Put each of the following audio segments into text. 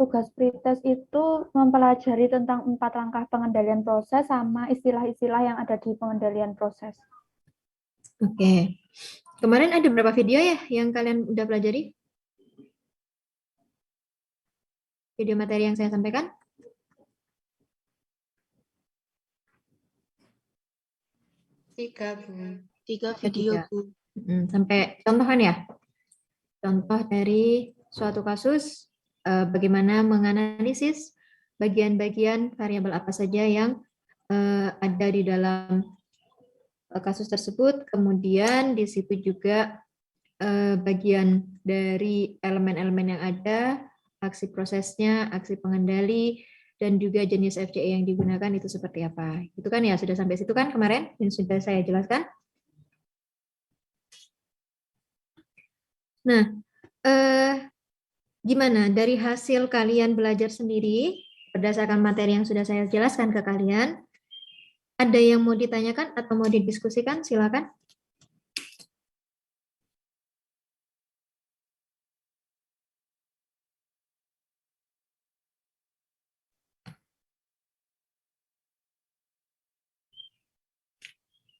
tugas pretest itu mempelajari tentang 4 langkah pengendalian proses sama istilah-istilah yang ada di pengendalian proses. Oke. Kemarin ada berapa video ya yang kalian udah pelajari? Video materi yang saya sampaikan? Tiga, Bu. 3 video, Bu. Sampai contohan ya? Contoh dari suatu kasus, bagaimana menganalisis bagian-bagian variabel apa saja yang ada di dalam kasus tersebut, kemudian di situ juga bagian dari elemen-elemen yang ada, aksi prosesnya, aksi pengendali, dan juga jenis FCE yang digunakan itu seperti apa. Itu kan ya, sudah sampai situ kan kemarin yang sudah saya jelaskan? Nah, gimana dari hasil kalian belajar sendiri, berdasarkan materi yang sudah saya jelaskan ke kalian, ada yang mau ditanyakan atau mau didiskusikan? Silakan.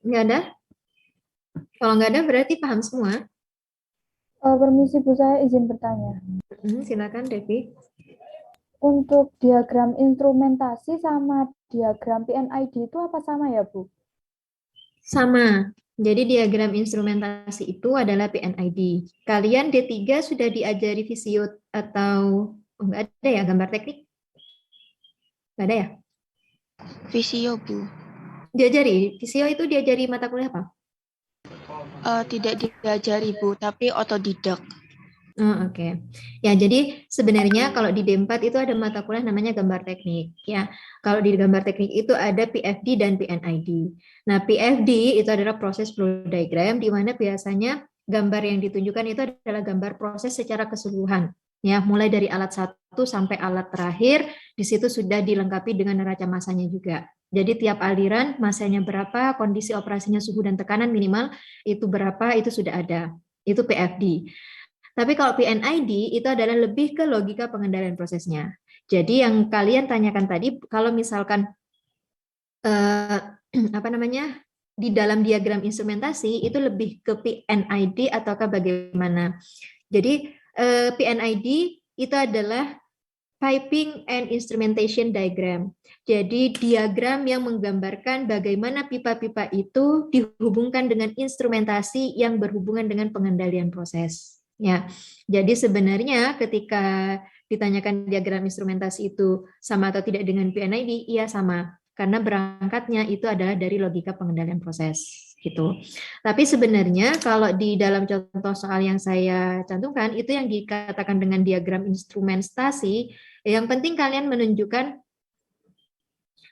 Nggak ada? Kalau nggak ada berarti paham semua. Permisi Bu, saya izin bertanya. Silakan Devi. Untuk diagram instrumentasi sama diagram PNID itu apa sama ya Bu? Sama. Jadi diagram instrumentasi itu adalah PNID. Kalian D3 sudah diajari visio atau nggak ada ya gambar teknik? Nggak ada ya? Visio, Bu. Diajari. Visio itu diajari mata kuliah apa? Tidak diajari, Bu, tapi otodidak. Oh, oke. Ya, jadi sebenarnya kalau di D4 itu ada mata kuliah namanya gambar teknik, ya. Kalau di gambar teknik itu ada PFD dan PNID. Nah, PFD itu adalah proses flow diagram, di mana biasanya gambar yang ditunjukkan itu adalah gambar proses secara keseluruhan, ya, mulai dari alat 1 sampai alat terakhir, di situ sudah dilengkapi dengan neraca masanya juga. Jadi tiap aliran masanya berapa, kondisi operasinya suhu dan tekanan minimal itu berapa, itu sudah ada. Itu PFD. Tapi kalau PNID itu adalah lebih ke logika pengendalian prosesnya. Jadi yang kalian tanyakan tadi, kalau misalkan apa namanya di dalam diagram instrumentasi itu lebih ke PNID ataukah bagaimana? Jadi PNID itu adalah Piping and Instrumentation Diagram. Jadi diagram yang menggambarkan bagaimana pipa-pipa itu dihubungkan dengan instrumentasi yang berhubungan dengan pengendalian proses. Ya, jadi sebenarnya ketika ditanyakan diagram instrumentasi itu sama atau tidak dengan PNID, iya sama, karena berangkatnya itu adalah dari logika pengendalian proses gitu. Tapi sebenarnya kalau di dalam contoh soal yang saya cantumkan itu yang dikatakan dengan diagram instrumentasi, yang penting kalian menunjukkan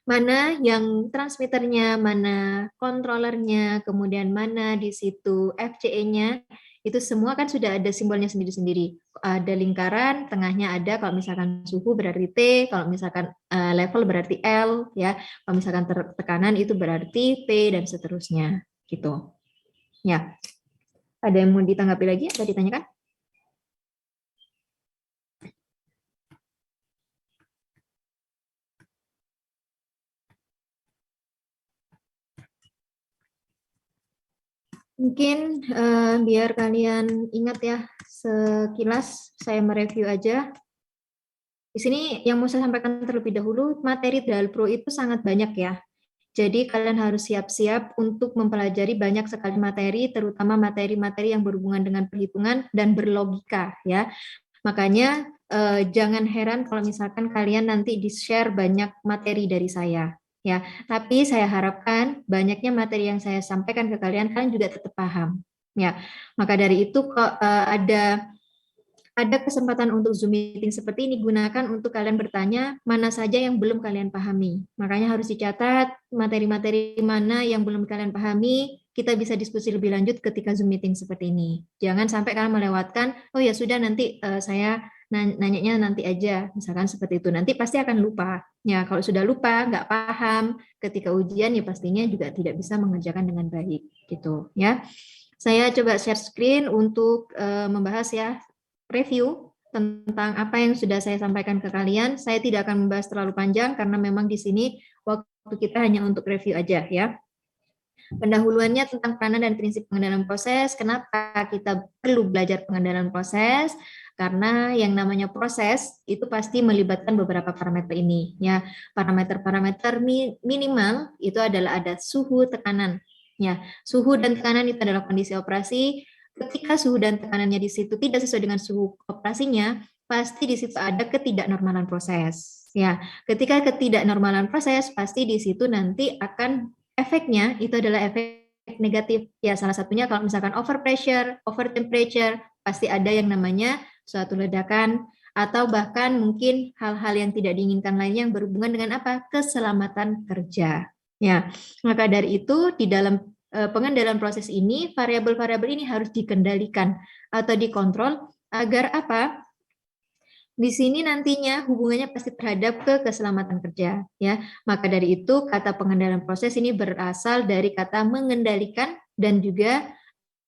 mana yang transmitternya, mana kontrolernya, kemudian mana di situ FCE-nya, itu semua kan sudah ada simbolnya sendiri-sendiri. Ada lingkaran, tengahnya ada, kalau misalkan suhu berarti T, kalau misalkan level berarti L, ya. Kalau misalkan tekanan itu berarti P dan seterusnya, gitu. Ya. Ada yang mau ditanggapi lagi atau ditanyakan? Mungkin biar kalian ingat ya, sekilas saya mereview aja. Di sini yang mau saya sampaikan terlebih dahulu, materi Dalpro itu sangat banyak ya. Jadi kalian harus siap-siap untuk mempelajari banyak sekali materi, terutama materi-materi yang berhubungan dengan perhitungan dan berlogika ya. Makanya jangan heran kalau misalkan kalian nanti di-share banyak materi dari saya. Ya, tapi saya harapkan banyaknya materi yang saya sampaikan ke kalian juga tetap paham. Ya, maka dari itu ada kesempatan untuk Zoom meeting seperti ini, gunakan untuk kalian bertanya mana saja yang belum kalian pahami. Makanya harus dicatat materi-materi mana yang belum kalian pahami, kita bisa diskusi lebih lanjut ketika Zoom meeting seperti ini. Jangan sampai kalian melewatkan, oh ya sudah nanti saya nanyanya nanti aja, misalkan seperti itu. Nanti pasti akan lupa. Ya, kalau sudah lupa, nggak paham, ketika ujian ya pastinya juga tidak bisa mengerjakan dengan baik. Gitu ya. Saya coba share screen untuk membahas ya, review tentang apa yang sudah saya sampaikan ke kalian. Saya tidak akan membahas terlalu panjang karena memang di sini waktu kita hanya untuk review aja ya. Pendahuluannya tentang peranan dan prinsip pengendalian proses. Kenapa kita perlu belajar pengendalian proses? Karena yang namanya proses itu pasti melibatkan beberapa parameter ini. Ya, parameter-parameter minimal itu adalah ada suhu, tekanan. Ya, suhu dan tekanan itu adalah kondisi operasi. Ketika suhu dan tekanannya di situ tidak sesuai dengan suhu operasinya, pasti di situ ada ketidaknormalan proses. Ya, ketika ketidaknormalan proses, pasti di situ nanti akan efeknya itu adalah efek negatif. Ya, salah satunya kalau misalkan over pressure, over temperature, pasti ada yang namanya suatu ledakan atau bahkan mungkin hal-hal yang tidak diinginkan lainnya yang berhubungan dengan apa? Keselamatan kerja. Ya, maka dari itu di dalam pengendalian proses ini variabel-variabel ini harus dikendalikan atau dikontrol agar apa? Di sini nantinya hubungannya pasti terhadap keselamatan kerja, ya. Maka dari itu kata pengendalian proses ini berasal dari kata mengendalikan dan juga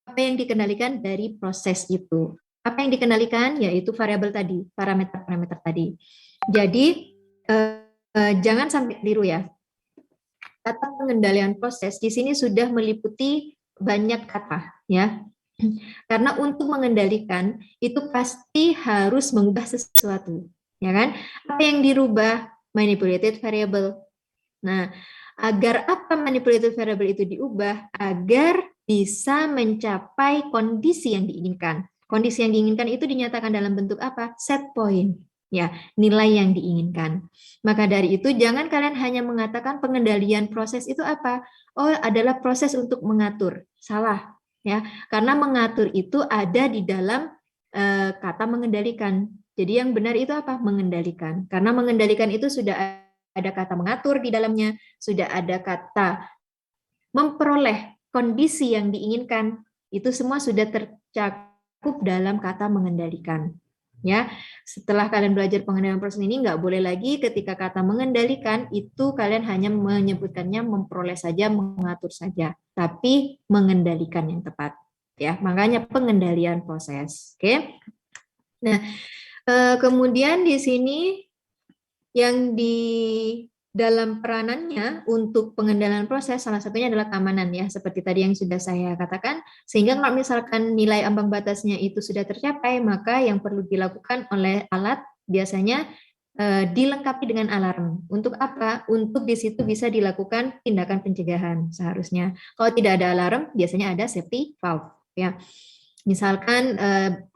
apa yang dikendalikan dari proses itu. Apa yang dikendalikan yaitu variabel tadi, parameter-parameter tadi. Jadi jangan sampai keliru ya. Kata pengendalian proses di sini sudah meliputi banyak kata, ya. Karena untuk mengendalikan itu pasti harus mengubah sesuatu, ya kan? Apa yang dirubah? Manipulated variable. Nah, agar apa manipulated variable itu diubah? Agar bisa mencapai kondisi yang diinginkan. Kondisi yang diinginkan itu dinyatakan dalam bentuk apa? Set point. Ya, nilai yang diinginkan. Maka dari itu jangan kalian hanya mengatakan pengendalian proses itu apa? Oh, adalah proses untuk mengatur. Salah. Ya, karena mengatur itu ada di dalam kata mengendalikan. Jadi yang benar itu apa? Mengendalikan. Karena mengendalikan itu sudah ada kata mengatur di dalamnya, sudah ada kata memperoleh kondisi yang diinginkan. Itu semua sudah tercakup dalam kata mengendalikan. Ya, setelah kalian belajar pengendalian proses ini nggak boleh lagi ketika kata mengendalikan itu kalian hanya menyebutkannya memperoleh saja, mengatur saja, tapi mengendalikan yang tepat. Ya, makanya pengendalian proses. Oke. Nah, kemudian di sini yang di dalam peranannya untuk pengendalian proses salah satunya adalah keamanan ya, seperti tadi yang sudah saya katakan. Sehingga kalau misalkan nilai ambang batasnya itu sudah tercapai, maka yang perlu dilakukan oleh alat biasanya dilengkapi dengan alarm. Untuk apa? Untuk di situ bisa dilakukan tindakan pencegahan seharusnya. Kalau tidak ada alarm, biasanya ada safety valve ya. Misalkan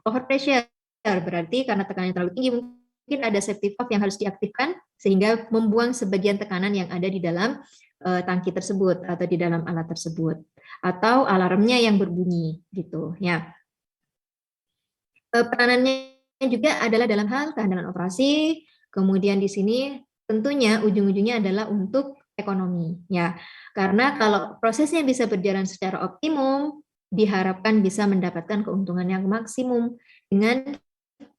overpressure berarti karena tekanannya terlalu tinggi, mungkin ada safety valve yang harus diaktifkan sehingga membuang sebagian tekanan yang ada di dalam tangki tersebut atau di dalam alat tersebut, atau alarmnya yang berbunyi gitu ya. Peranannya juga adalah dalam hal kehandalan operasi. Kemudian di sini tentunya ujung-ujungnya adalah untuk ekonomi ya, karena kalau prosesnya bisa berjalan secara optimum diharapkan bisa mendapatkan keuntungan yang maksimum. Dengan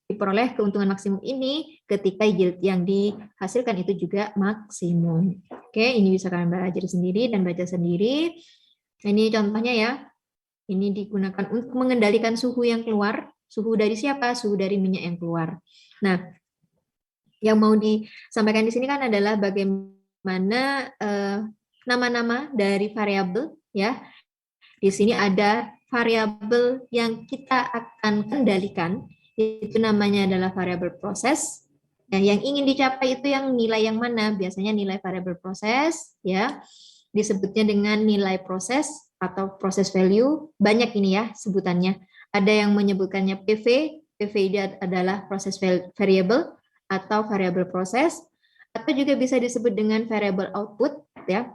diperoleh keuntungan maksimum ini ketika yield yang dihasilkan itu juga maksimum. Oke, ini bisa kalian belajar sendiri dan baca sendiri. Ini contohnya ya. Ini digunakan untuk mengendalikan suhu yang keluar. Suhu dari siapa? Suhu dari minyak yang keluar. Nah, yang mau disampaikan di sini kan adalah bagaimana nama-nama dari variabel ya. Di sini ada variabel yang kita akan kendalikan. Itu namanya adalah variabel proses. Nah, yang ingin dicapai itu yang nilai yang mana? Biasanya nilai variabel proses ya. Disebutnya dengan nilai proses atau process value. Banyak ini ya sebutannya. Ada yang menyebutkannya PV. PV ini adalah proses variable atau variabel proses, atau juga bisa disebut dengan variabel output ya.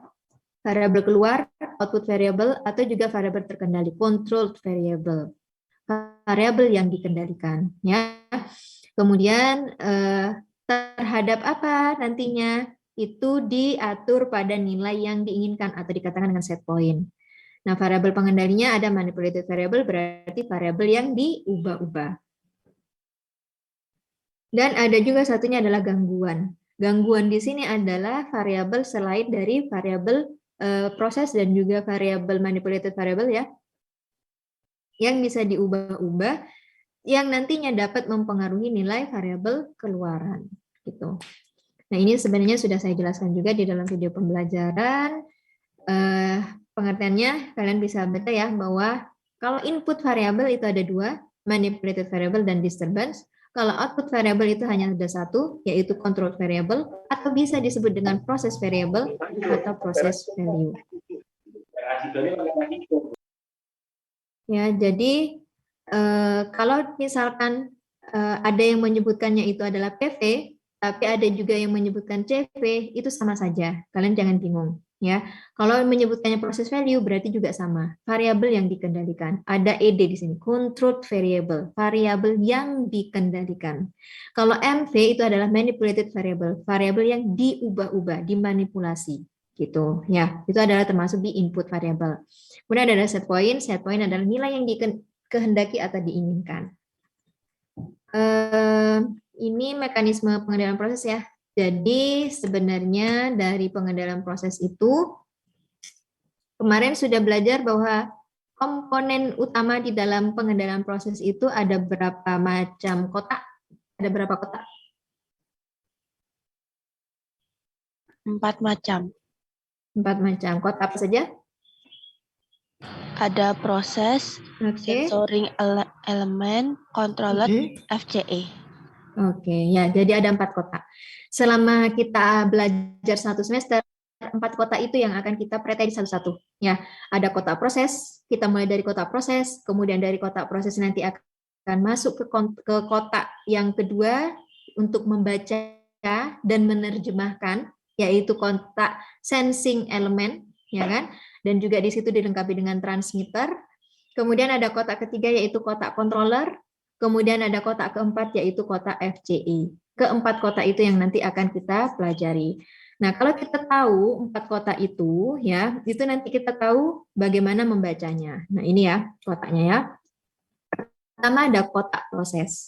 Variabel keluar, output variable, atau juga variabel terkendali, controlled variable. Variabel yang dikendalikan ya. Kemudian terhadap apa nantinya itu diatur pada nilai yang diinginkan atau dikatakan dengan set point. Nah, variabel pengendalinya ada manipulated variable, berarti variabel yang diubah-ubah. Dan ada juga satunya adalah gangguan. Gangguan di sini adalah variabel selain dari variabel proses dan juga variabel manipulated variable ya, yang bisa diubah-ubah, yang nantinya dapat mempengaruhi nilai variabel keluaran gitu. Nah, ini sebenarnya sudah saya jelaskan juga di dalam video pembelajaran. Pengertiannya kalian bisa baca ya, bahwa kalau input variabel itu ada dua, manipulated variable dan disturbance. Kalau output variable itu hanya ada satu, yaitu control variable, atau bisa disebut dengan proses variable atau proses value. Ya, jadi kalau misalkan ada yang menyebutkannya itu adalah PV, tapi ada juga yang menyebutkan CV, itu sama saja. Kalian jangan bingung. Ya, kalau menyebutkannya proses value berarti juga sama. Variabel yang dikendalikan. Ada ED di sini, controlled variable, variabel yang dikendalikan. Kalau MV itu adalah manipulated variable, variabel yang diubah-ubah, dimanipulasi, gitu. Ya, itu adalah termasuk di input variable. Kemudian ada set point. Set point adalah nilai yang dikehendaki atau diinginkan. Ini mekanisme pengendalian proses ya. Jadi sebenarnya dari pengendalian proses itu kemarin sudah belajar bahwa komponen utama di dalam pengendalian proses itu ada berapa macam kotak? Ada berapa kotak? 4 macam. 4 macam. Kotak apa saja? Ada proses, sensoring element, controller, FCE. Oke, ya, jadi ada 4 kotak. Selama kita belajar 1 semester, 4 kotak itu yang akan kita praktek satu-satu. Ya, ada kotak proses, kita mulai dari kotak proses, kemudian dari kotak proses nanti akan masuk ke kotak yang kedua untuk membaca dan menerjemahkan, yaitu kotak sensing element, ya kan? Dan juga di situ dilengkapi dengan transmitter. Kemudian ada kotak ketiga yaitu kotak controller. Kemudian ada kotak keempat yaitu kotak FCE. Keempat kotak itu yang nanti akan kita pelajari. Nah, kalau kita tahu 4 kotak itu ya, itu nanti kita tahu bagaimana membacanya. Nah, ini ya kotaknya ya. Pertama ada kotak proses.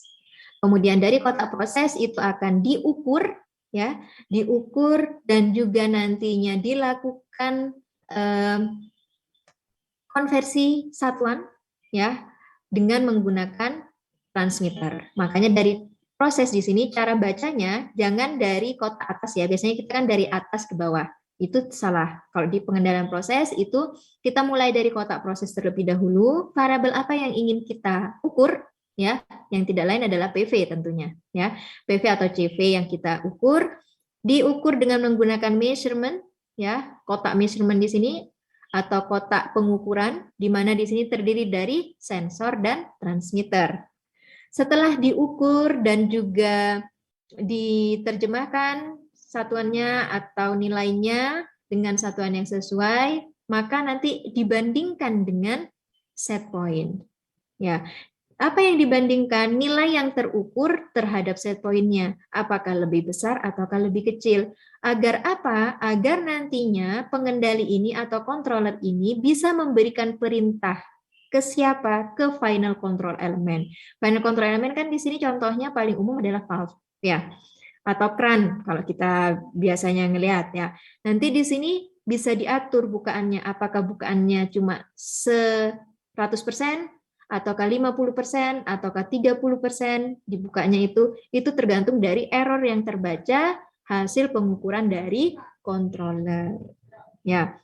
Kemudian dari kotak proses itu akan diukur ya, diukur dan juga nantinya dilakukan konversi satuan ya dengan menggunakan transmitter. Makanya dari proses di sini cara bacanya jangan dari kotak atas ya. Biasanya kita kan dari atas ke bawah. Itu salah. Kalau di pengendalian proses itu kita mulai dari kotak proses terlebih dahulu. Variabel apa yang ingin kita ukur ya? Yang tidak lain adalah PV tentunya ya. PV atau CV yang kita ukur diukur dengan menggunakan measurement ya. Kotak measurement di sini atau kotak pengukuran di mana di sini terdiri dari sensor dan transmitter. Setelah diukur dan juga diterjemahkan satuannya atau nilainya dengan satuan yang sesuai, maka nanti dibandingkan dengan set point. Ya, apa yang dibandingkan? Nilai yang terukur terhadap set point-nya. Apakah lebih besar ataukah lebih kecil? Agar apa? Agar nantinya pengendali ini atau controller ini bisa memberikan perintah ke siapa? Ke final control element. Final control element kan di sini contohnya paling umum adalah valve ya, atau kran kalau kita biasanya ngelihat ya. Nanti di sini bisa diatur bukaannya, apakah bukaannya cuma 100% ataukah 50% ataukah 30% dibukanya itu tergantung dari error yang terbaca hasil pengukuran dari controller. Ya.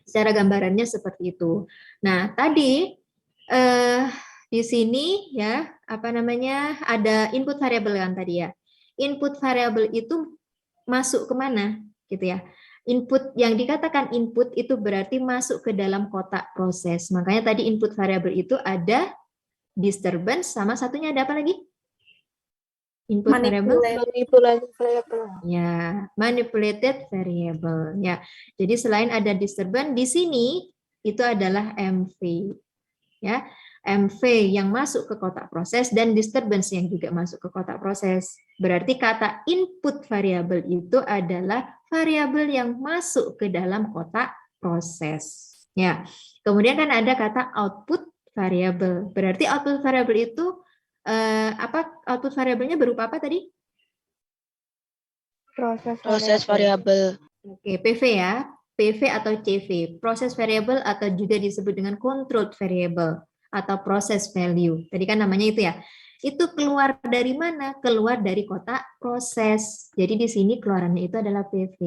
Secara gambarannya seperti itu. Nah, tadi di sini ya, apa namanya? Ada input variable kan tadi ya. Input variable itu masuk kemana gitu ya. Input yang dikatakan input itu berarti masuk ke dalam kotak proses. Makanya tadi input variable itu ada disturbance sama satunya ada apa lagi? Input variable? Manipulated variable. Ya, manipulated variable. Ya, jadi selain ada disturbance di sini itu adalah MV. Ya, MV yang masuk ke kotak proses dan disturbance yang juga masuk ke kotak proses. Berarti kata input variable itu adalah variabel yang masuk ke dalam kotak proses. Ya, kemudian kan ada kata output variable. Berarti output variable itu apa? Output variabelnya berupa apa tadi? Proses variabel. Oke, PV ya. PV atau CV, proses variable atau juga disebut dengan controlled variable atau proses value. Tadi kan namanya itu ya. Itu keluar dari mana? Keluar dari kotak proses. Jadi di sini keluarannya itu adalah PV.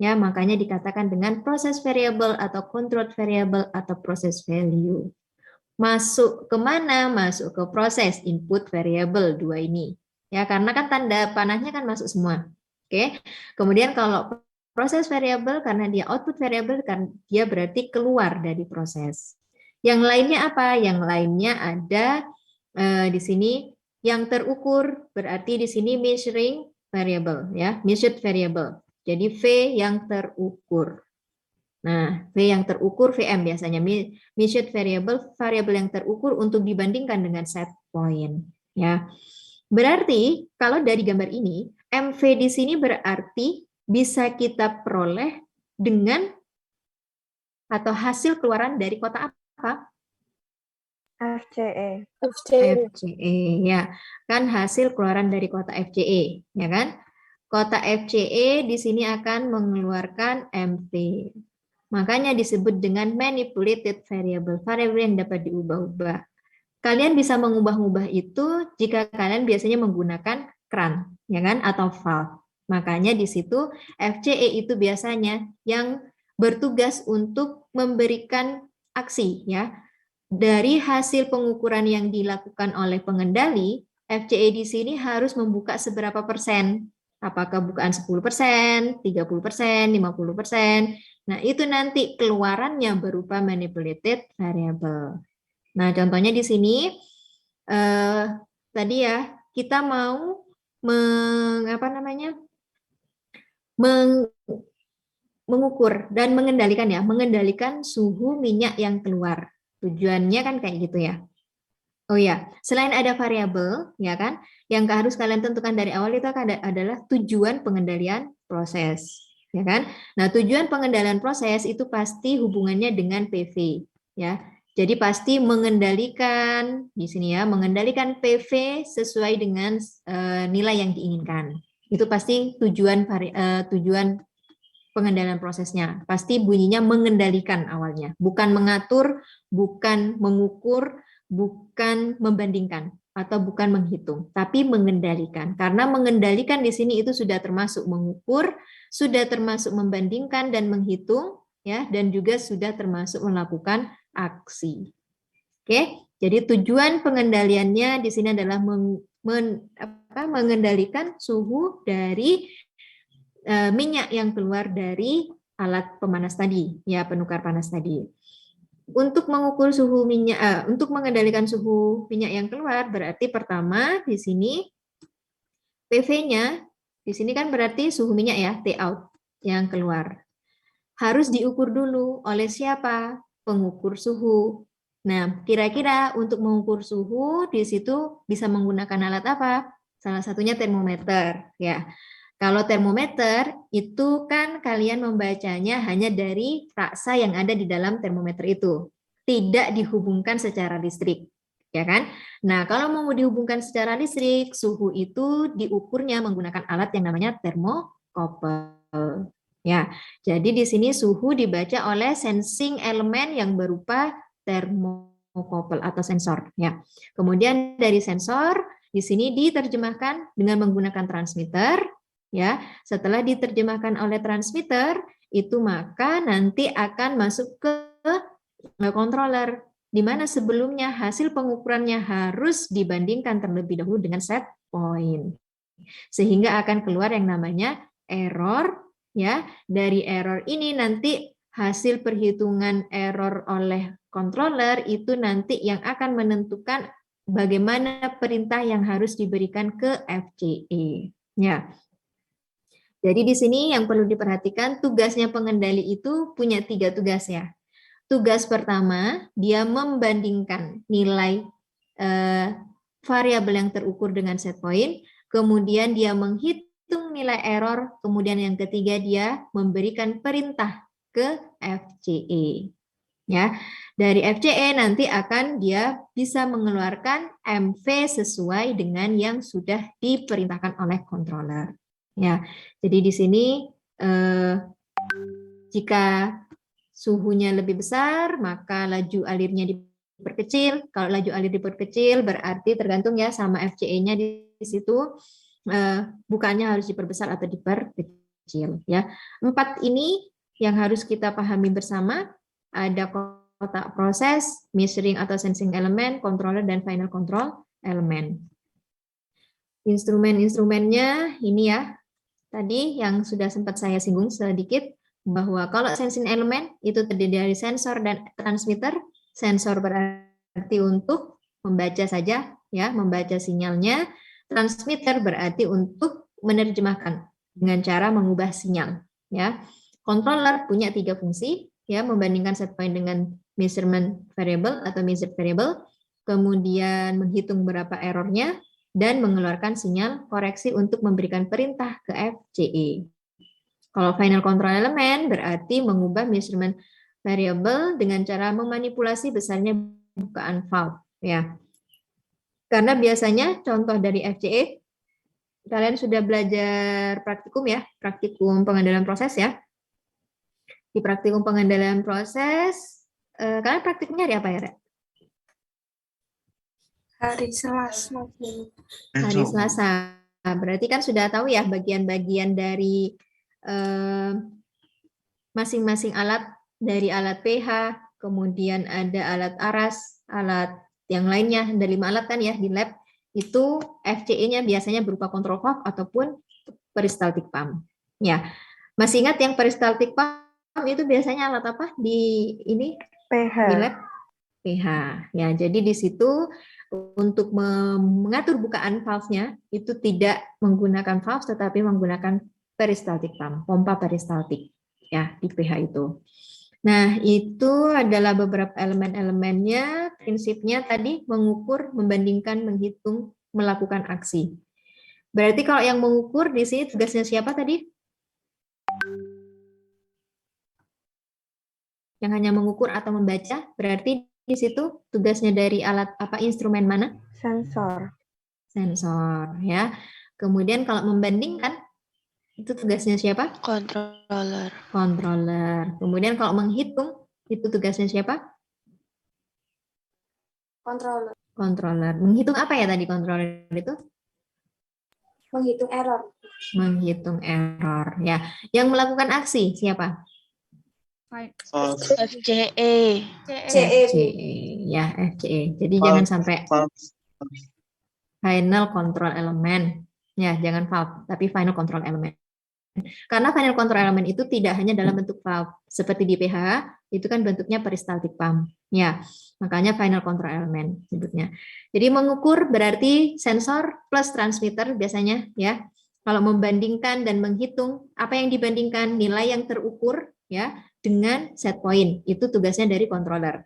Ya, makanya dikatakan dengan proses variable atau control variable atau proses value. Masuk ke mana? Masuk ke proses input variable dua ini. Ya, karena kan tanda panahnya kan masuk semua. Oke. Kemudian kalau proses variable karena dia output variable kan dia berarti keluar dari proses. Yang lainnya apa? Yang lainnya ada di sini yang terukur, berarti di sini measuring variable ya, measured variable. Jadi V yang terukur. Nah, V yang terukur VM biasanya measured variable, variable yang terukur untuk dibandingkan dengan set point ya. Berarti kalau dari gambar ini MV di sini berarti bisa kita peroleh dengan atau hasil keluaran dari kotak apa? FCE. FCE ya, kan hasil keluaran dari kotak FCE, ya kan? Kotak FCE di sini akan mengeluarkan MV. Makanya disebut dengan manipulated variable, variable yang dapat diubah-ubah. Kalian bisa mengubah-ubah itu jika kalian biasanya menggunakan keran, ya kan? Atau valve. Makanya di situ FCE itu biasanya yang bertugas untuk memberikan aksi, ya. Dari hasil pengukuran yang dilakukan oleh pengendali, FCE di sini harus membuka seberapa persen? Apakah bukaan 10%, 30%, 50%? Nah, itu nanti keluarannya berupa manipulated variable. Nah, contohnya di sini tadi ya, kita mau mengukur dan mengendalikan ya, mengendalikan suhu minyak yang keluar. Tujuannya kan kayak gitu ya. Oh ya, selain ada variabel, ya kan, yang harus kalian tentukan dari awal itu adalah tujuan pengendalian proses, ya kan. Nah, tujuan pengendalian proses itu pasti hubungannya dengan PV, ya. Jadi pasti mengendalikan di sini ya, mengendalikan PV sesuai dengan nilai yang diinginkan. Itu pasti tujuan pengendalian prosesnya. Pasti bunyinya mengendalikan awalnya, bukan mengatur, bukan mengukur, bukan membandingkan atau bukan menghitung, tapi mengendalikan. Karena mengendalikan di sini itu sudah termasuk mengukur, sudah termasuk membandingkan dan menghitung, ya, dan juga sudah termasuk melakukan aksi. Oke, jadi tujuan pengendaliannya di sini adalah mengendalikan suhu dari minyak yang keluar dari alat pemanas tadi, ya, penukar panas tadi. Untuk mengukur suhu minyak, untuk mengendalikan suhu minyak yang keluar, berarti pertama di sini PV-nya, di sini kan berarti suhu minyak ya, T out yang keluar. Harus diukur dulu oleh siapa? Pengukur suhu. Nah, kira-kira untuk mengukur suhu di situ bisa menggunakan alat apa? Salah satunya termometer, ya. Kalau termometer itu kan kalian membacanya hanya dari raksa yang ada di dalam termometer itu, tidak dihubungkan secara listrik, ya kan? Nah, kalau mau dihubungkan secara listrik, suhu itu diukurnya menggunakan alat yang namanya termokopel. Ya, jadi di sini suhu dibaca oleh sensing elemen yang berupa termokopel atau sensor. Ya, kemudian dari sensor di sini diterjemahkan dengan menggunakan transmitter. Ya, setelah diterjemahkan oleh transmitter, itu maka nanti akan masuk ke controller, di mana sebelumnya hasil pengukurannya harus dibandingkan terlebih dahulu dengan set point. Sehingga akan keluar yang namanya error, ya. Dari error ini nanti hasil perhitungan error oleh controller itu nanti yang akan menentukan bagaimana perintah yang harus diberikan ke FCE. Ya. Jadi di sini yang perlu diperhatikan, tugasnya pengendali itu punya 3 tugas ya. Tugas pertama, dia membandingkan nilai variabel yang terukur dengan set point, kemudian dia menghitung nilai error, kemudian yang ketiga dia memberikan perintah ke FCE. Ya, dari FCE nanti akan dia bisa mengeluarkan MV sesuai dengan yang sudah diperintahkan oleh controller. Ya, jadi di sini jika suhunya lebih besar, maka laju alirnya diperkecil. Kalau laju alir diperkecil berarti tergantung ya sama FCE-nya di situ, bukaannya harus diperbesar atau diperkecil ya. 4 ini yang harus kita pahami bersama, ada kotak proses, measuring atau sensing element, controller, dan final control element. Instrumen-instrumennya ini ya, tadi yang sudah sempat saya singgung sedikit, bahwa kalau sensing element itu terdiri dari sensor dan transmitter. Sensor berarti untuk membaca saja, ya, membaca sinyalnya. Transmitter berarti untuk menerjemahkan dengan cara mengubah sinyal, ya. Controller punya 3 fungsi, ya, membandingkan set point dengan measurement variable atau measured variable, kemudian menghitung berapa errornya, dan mengeluarkan sinyal koreksi untuk memberikan perintah ke FCE. Kalau final control element berarti mengubah measurement variable dengan cara memanipulasi besarnya bukaan valve, ya. Karena biasanya contoh dari FCE, kalian sudah belajar praktikum ya, praktikum pengendalian proses ya. Di praktikum pengendalian proses, kalian praktikumnya hari apa ya, Rek? Hari Selasa. Hari Selasa. Berarti kan sudah tahu ya bagian-bagian dari masing-masing alat, dari alat pH, kemudian ada alat aras, alat yang lainnya, ada 5 alat kan ya di lab. Itu FCE-nya biasanya berupa control valve ataupun peristaltik pump. Ya, masih ingat yang peristaltik pump itu biasanya alat apa di ini? pH. Di lab? pH. Ya, jadi di situ untuk mengatur bukaan valve-nya itu tidak menggunakan valve tetapi menggunakan peristaltik pump, pompa peristaltik ya di pH itu. Nah, itu adalah beberapa elemen-elemennya. Prinsipnya tadi mengukur, membandingkan, menghitung, melakukan aksi. Berarti kalau yang mengukur di sini tugasnya siapa tadi? Yang hanya mengukur atau membaca, berarti di situ tugasnya dari alat apa, instrumen mana? Sensor. Sensor ya. Kemudian kalau membandingkan itu tugasnya siapa? Controller. Controller. Kemudian kalau menghitung itu tugasnya siapa? Controller. Controller. Menghitung apa ya tadi controller itu? Menghitung error. Menghitung error ya. Yang melakukan aksi siapa? FCE. FCE ya, FCE. Jadi jangan sampai final control element. Ya, jangan valve, tapi final control element. Karena final control element itu tidak hanya dalam bentuk valve, seperti di pH, itu kan bentuknya peristaltik pump. Ya, makanya final control element sebutnya. Jadi mengukur berarti sensor plus transmitter biasanya ya. Kalau membandingkan dan menghitung, apa yang dibandingkan? Nilai yang terukur ya dengan set point. Itu tugasnya dari controller.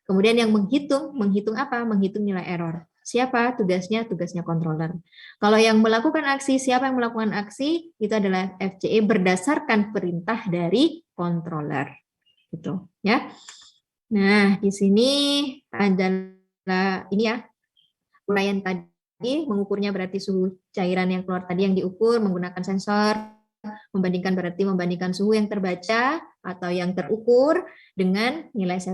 Kemudian yang menghitung apa? Menghitung nilai error. Siapa tugasnya? Tugasnya controller. Kalau yang melakukan aksi, siapa yang melakukan aksi? Itu adalah FCE berdasarkan perintah dari controller. Gitu, ya. Nah, di sini adalah ini ya, uraian tadi, mengukurnya berarti suhu cairan yang keluar tadi yang diukur menggunakan sensor, membandingkan berarti membandingkan suhu yang terbaca atau yang terukur dengan nilai set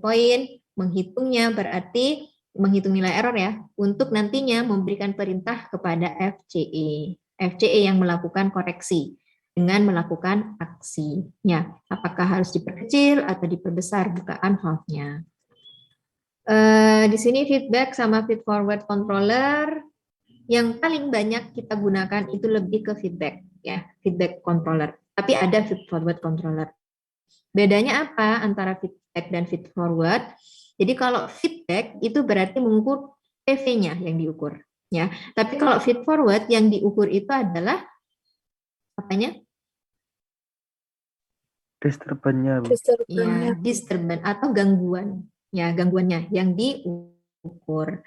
point, menghitungnya berarti menghitung nilai error ya, untuk nantinya memberikan perintah kepada FCE. FCE yang melakukan koreksi dengan melakukan aksinya. Apakah harus diperkecil atau diperbesar bukaan valve-nya. Di sini feedback sama feed forward controller yang paling banyak kita gunakan itu lebih ke feedback ya, feedback controller. Tapi ada feed forward controller. Bedanya apa antara feedback dan feed forward? Jadi kalau feedback itu berarti mengukur PV-nya yang diukur ya. Tapi kalau feed forward yang diukur itu adalah apanya? Disturbannya. Ya, disturban atau gangguan. Ya, gangguannya yang diukur.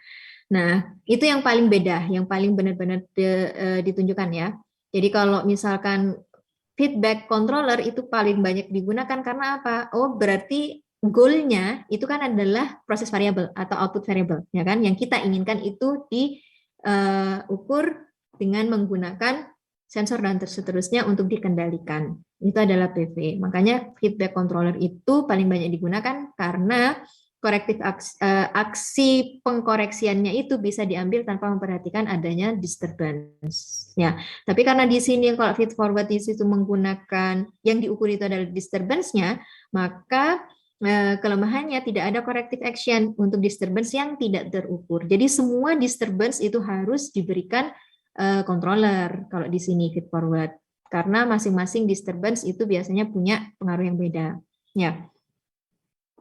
Nah, itu yang paling beda, yang paling benar-benar ditunjukkan ya. Jadi kalau misalkan feedback controller itu paling banyak digunakan karena apa? Oh, berarti goal-nya itu kan adalah proses variable atau output variable, ya kan? Yang kita inginkan itu diukur dengan menggunakan sensor dan seterusnya untuk dikendalikan. Itu adalah PV. Makanya feedback controller itu paling banyak digunakan karena korektif aksi pengkoreksiannya itu bisa diambil tanpa memperhatikan adanya disturbance. Ya, tapi karena di sini kalau feed forward di situ menggunakan yang diukur itu adalah disturbance-nya, maka kelemahannya tidak ada corrective action untuk disturbance yang tidak terukur. Jadi semua disturbance itu harus diberikan controller kalau di sini feed forward, karena masing-masing disturbance itu biasanya punya pengaruh yang beda. Ya.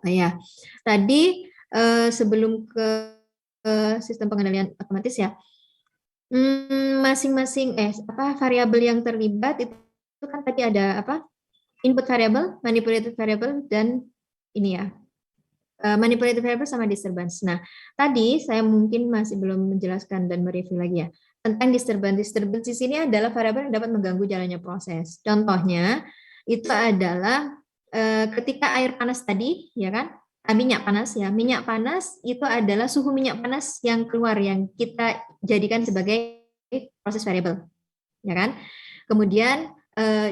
Ya, tadi sebelum ke sistem pengendalian otomatis ya, masing-masing variabel yang terlibat itu kan tadi ada apa? Input variable, manipulated variable, dan ini ya, manipulated variable sama disturbance. Nah, tadi saya mungkin masih belum menjelaskan dan mereview lagi ya tentang disturbance. Disturbance di sini adalah variabel yang dapat mengganggu jalannya proses. Contohnya itu adalah ketika air panas tadi, ya kan, minyak panas ya, minyak panas itu adalah suhu minyak panas yang keluar yang kita jadikan sebagai proses variable, ya kan. Kemudian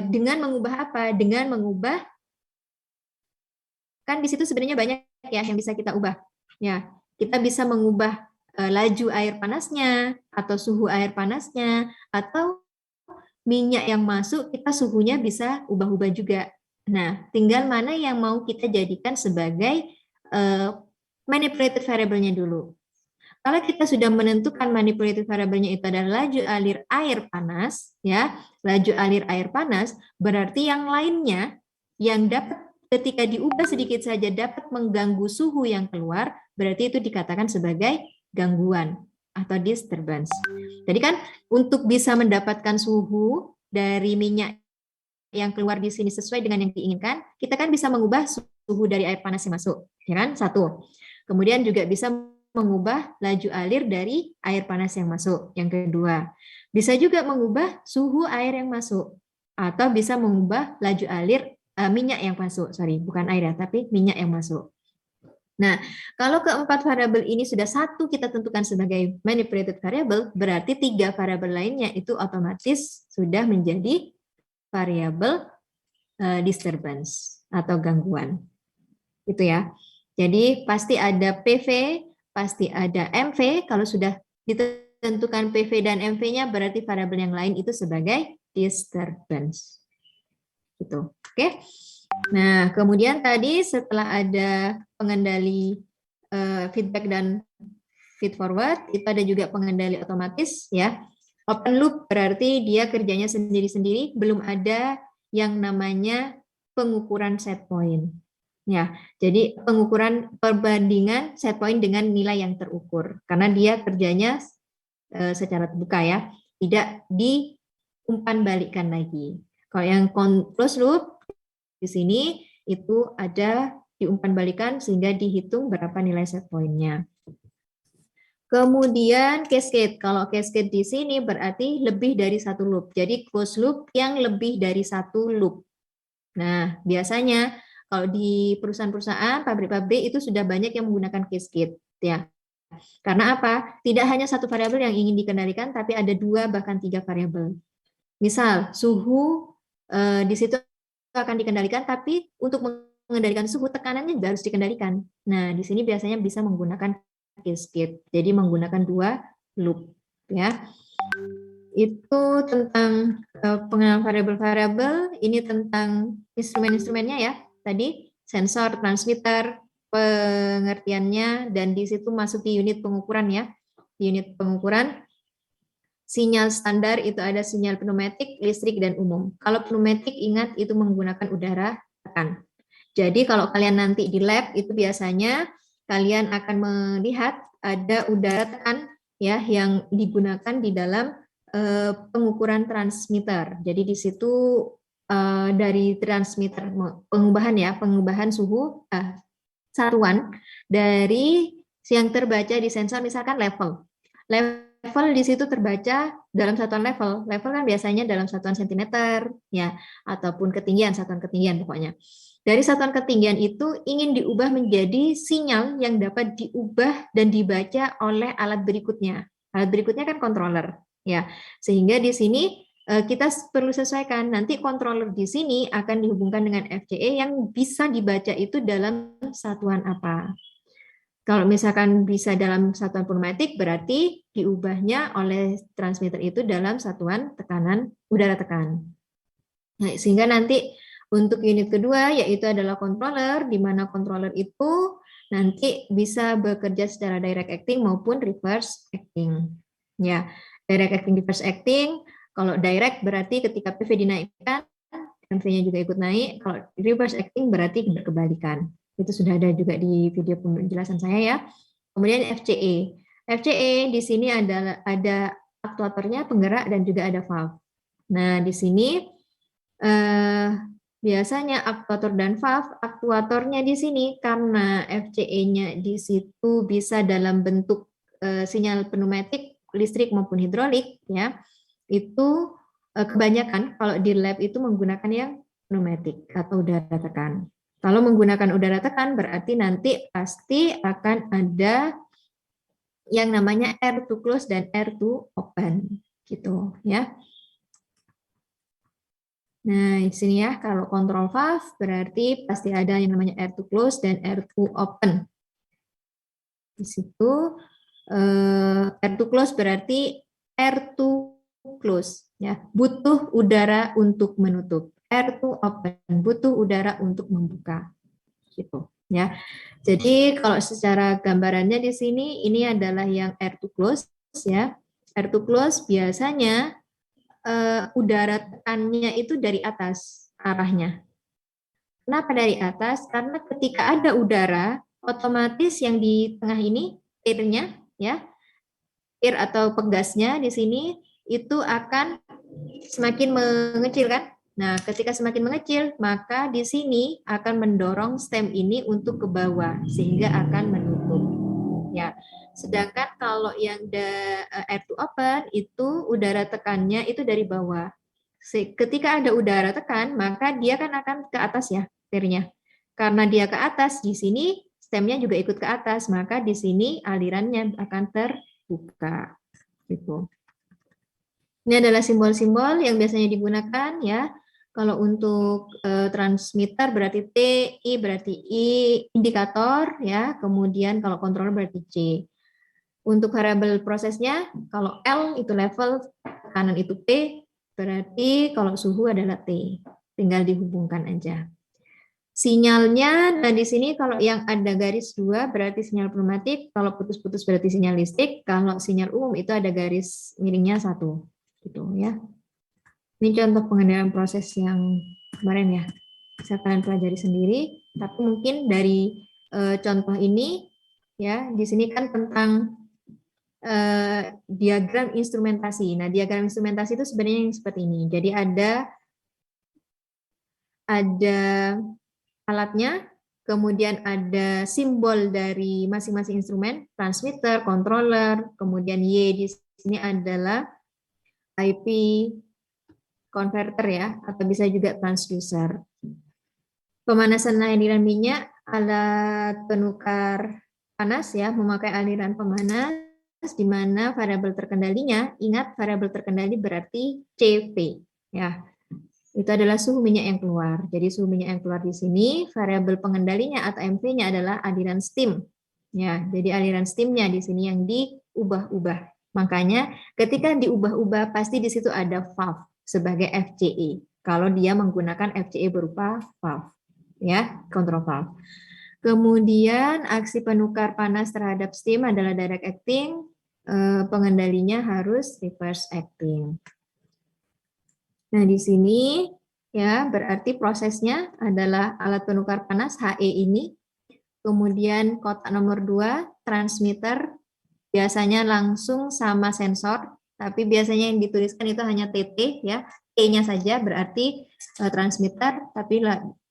dengan mengubah apa? Dengan mengubah, kan di situ sebenarnya banyak ya yang bisa kita ubah. Ya, kita bisa mengubah laju air panasnya atau suhu air panasnya, atau minyak yang masuk kita suhunya bisa ubah-ubah juga. Nah, tinggal mana yang mau kita jadikan sebagai manipulated variable-nya dulu. Kalau kita sudah menentukan manipulated variable-nya itu adalah laju alir air panas, ya, laju alir air panas, berarti yang lainnya yang dapat ketika diubah sedikit saja dapat mengganggu suhu yang keluar, berarti itu dikatakan sebagai gangguan atau disturbance. Jadi kan untuk bisa mendapatkan suhu dari minyak yang keluar di sini sesuai dengan yang diinginkan, kita kan bisa mengubah suhu dari air panas yang masuk, ya kan? Satu. Kemudian juga bisa mengubah laju alir dari air panas yang masuk. Yang kedua, bisa juga mengubah suhu air yang masuk, atau bisa mengubah laju alir minyak yang masuk. Sorry, bukan air ya, tapi minyak yang masuk. Nah, kalau keempat variabel ini sudah satu kita tentukan sebagai manipulated variable, berarti 3 variabel lainnya itu otomatis sudah menjadi variabel disturbance atau gangguan. Itu ya. Jadi pasti ada PV, pasti ada MV. Kalau sudah ditentukan PV dan MV-nya, berarti variabel yang lain itu sebagai disturbance. Gitu. Oke. Nah, kemudian tadi setelah ada pengendali feedback dan feed forward, itu ada juga pengendali otomatis ya. Open loop berarti dia kerjanya sendiri-sendiri, belum ada yang namanya pengukuran set point. Ya, jadi pengukuran perbandingan set point dengan nilai yang terukur, karena dia kerjanya secara terbuka ya, tidak diumpan balikkan lagi. Kalau yang closed loop di sini itu ada diumpan balikan sehingga dihitung berapa nilai set point-nya. Kemudian cascade. Kalau cascade di sini berarti lebih dari satu loop. Jadi closed loop yang lebih dari satu loop. Nah, biasanya kalau di perusahaan-perusahaan, pabrik-pabrik itu sudah banyak yang menggunakan cascade, ya. Karena apa? Tidak hanya satu variabel yang ingin dikendalikan, tapi ada 2 bahkan 3 variabel. Misal suhu di situ akan dikendalikan, tapi untuk mengendalikan suhu tekanannya juga harus dikendalikan. Nah, di sini biasanya bisa menggunakan cascade, jadi menggunakan 2 loop, ya. Itu tentang pengenalan variabel-variabel. Ini tentang instrumen-instrumennya ya. Tadi sensor, transmitter, pengertiannya, dan di situ masuk di unit pengukuran ya. Di unit pengukuran sinyal standar itu ada sinyal pneumatik, listrik, dan umum. Kalau pneumatik ingat itu menggunakan udara tekan. Jadi kalau kalian nanti di lab itu biasanya kalian akan melihat ada udara tekan ya yang digunakan di dalam pengukuran transmitter. Jadi di situ dari transmitter pengubahan suhu satuan dari yang terbaca di sensor, misalkan level di situ terbaca dalam satuan level kan biasanya dalam satuan sentimeter ya, ataupun satuan ketinggian pokoknya. Dari satuan ketinggian itu ingin diubah menjadi sinyal yang dapat diubah dan dibaca oleh alat berikutnya. Alat berikutnya kan controller. Ya, sehingga di sini kita perlu sesuaikan. Nanti controller di sini akan dihubungkan dengan FCE yang bisa dibaca itu dalam satuan apa. Kalau misalkan bisa dalam satuan pneumatik, berarti diubahnya oleh transmitter itu dalam satuan tekanan udara tekan. Nah, sehingga nanti untuk unit kedua yaitu adalah controller, di mana controller itu nanti bisa bekerja secara direct acting maupun reverse acting. Ya, direct acting, reverse acting. Kalau direct berarti ketika PV dinaikkan, MV-nya juga ikut naik. Kalau reverse acting berarti berkebalikan. Itu sudah ada juga di video penjelasan saya ya. Kemudian FCE. FCE di sini ada aktuatornya, penggerak, dan juga ada valve. Nah, di sini biasanya aktuator dan valve, aktuatornya di sini karena FCE-nya di situ bisa dalam bentuk sinyal pneumatik, listrik maupun hidrolik, ya. Itu kebanyakan kalau di lab itu menggunakan yang pneumatik atau udara tekan. Kalau menggunakan udara tekan berarti nanti pasti akan ada yang namanya air to close dan air to open gitu ya. Nah, di sini ya kalau control valve berarti pasti ada yang namanya air to close dan air to open. Di situ air to close berarti air to close ya, butuh udara untuk menutup. Air to open, butuh udara untuk membuka. Gitu ya. Jadi kalau secara gambarannya di sini ini adalah yang air to close ya. Air to close biasanya udara tekannya itu dari atas arahnya. Kenapa dari atas? Karena ketika ada udara, otomatis yang di tengah ini airnya ya, air atau pegasnya di sini itu akan semakin mengecil kan? Nah, ketika semakin mengecil, maka di sini akan mendorong stem ini untuk ke bawah sehingga akan menutup. Ya. Sedangkan kalau yang air to open itu udara tekannya itu dari bawah. Ketika ada udara tekan, maka dia kan akan ke atas ya, airnya. Karena dia ke atas, di sini stemnya juga ikut ke atas, maka di sini alirannya akan terbuka. Gitu. Ini adalah simbol-simbol yang biasanya digunakan ya. Kalau untuk transmitter berarti T, I berarti I, indikator ya. Kemudian kalau controller berarti C. Untuk variabel prosesnya, kalau L itu level, kanan itu P, berarti kalau suhu adalah T. Tinggal dihubungkan aja. Sinyalnya, nah di sini kalau yang ada garis 2 berarti sinyal pneumatik, kalau putus-putus berarti sinyal listrik, kalau sinyal umum itu ada garis miringnya 1. Gitu ya. Ini contoh pengendalian proses yang kemarin ya. Bisa kalian pelajari sendiri, tapi mungkin dari contoh ini ya, di sini kan tentang diagram instrumentasi. Nah, diagram instrumentasi itu sebenarnya yang seperti ini. Jadi ada alatnya, kemudian ada simbol dari masing-masing instrumen, transmitter, controller, kemudian Y di sini adalah IP converter ya, atau bisa juga transducer. Pemanasan aliran minyak, alat penukar panas ya, memakai aliran pemanas, di mana variabel terkendalinya, ingat variabel terkendali berarti CV ya. Itu adalah suhu minyak yang keluar. Jadi suhu minyak yang keluar di sini, variabel pengendalinya atau MV-nya adalah aliran steam. Ya, jadi aliran steamnya di sini yang diubah-ubah. Makanya ketika diubah-ubah pasti di situ ada valve sebagai FCE. Kalau dia menggunakan FCE berupa valve, ya, control valve. Kemudian aksi penukar panas terhadap steam adalah direct acting, pengendalinya harus reverse acting. Nah, di sini ya berarti prosesnya adalah alat penukar panas HE ini. Kemudian kotak nomor 2 transmitter biasanya langsung sama sensor, tapi biasanya yang dituliskan itu hanya TT ya, T-nya saja berarti transmitter, tapi